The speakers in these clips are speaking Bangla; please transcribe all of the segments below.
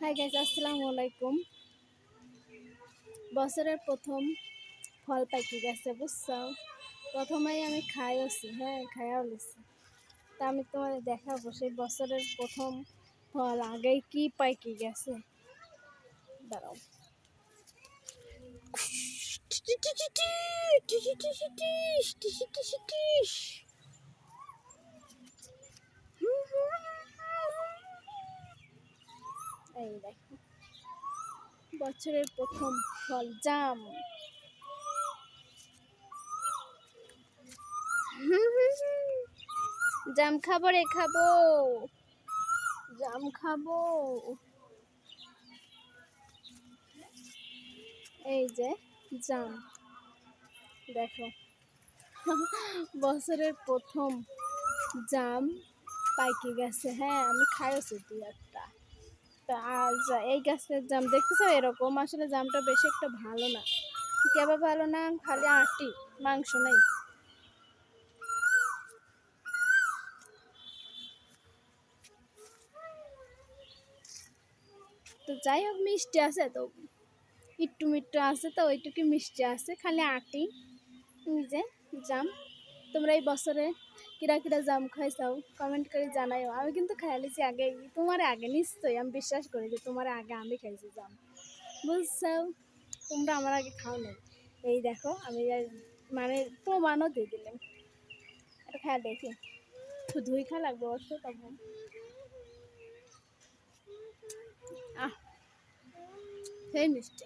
হাই গাইজ, আসসালামু আলাইকুম। বছরের প্রথম ফল পাইকে গেছে, বুঝছো? প্রথমেই আমি খাইছি, হ্যাঁ খাইয়াও লিছি। তা আমি তোমাদের দেখাবো সেই বছরের প্রথম ফল আগেই কি পাইকে গেছে। দাঁড়াও। এই দেখো, বছরের প্রথম ফল জাম। জাম খাবো রে, খাবো জাম খাবো। এই যে জাম, দেখো বছরের প্রথম জাম পাইকে গেছে। হ্যাঁ আমি খাইছি দুই একটা। তা আর এই গাছের জাম দেখতেছো এরকম, আসলে জামটা বেশি একটা ভালো না। কেবা ভালো না, খালি আটি, মাংস নেই। তো যাই হোক, মিষ্টি আছে তো, একটু মিট্টু আছে তো, ওইটুকু মিষ্টি আছে, খালি আটি। এই যে জাম। তোমরা এই বছরে কিরা কিরা জাম খাইছাও কমেন্ট করে জানাইও। আমি কিন্তু খাইলেছি আগে, তোমার আগে নিশ্চয়ই, আমি বিশ্বাস করি যে তোমার আগে আমি খাইছি জাম, বুঝছো? তোমরা আমার আগে খাও নাই। এই দেখো আমি মানে প্রমাণও দিয়ে দিলাম। এটা খায় দেখি, ধুই খা লাগবে অবশ্য, তখন আহ সেই মিষ্টি।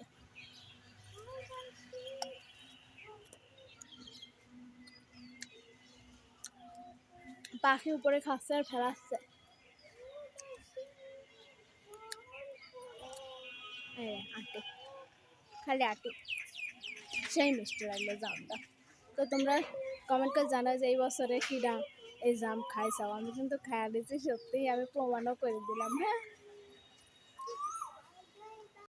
পাখি উপরে খাচ্ছে আর ফেলাচ্ছে। আটি, খালি আটি, সেই মিষ্টি লাগলো জামটা। তো তোমরা কমেন্ট করে জানাও যে এই বছরে কিরা এই জাম খাইছাও। আমি কিন্তু খাইয়া দিয়েছি, সত্যিই আমি প্রমাণও করে দিলাম। হ্যাঁ।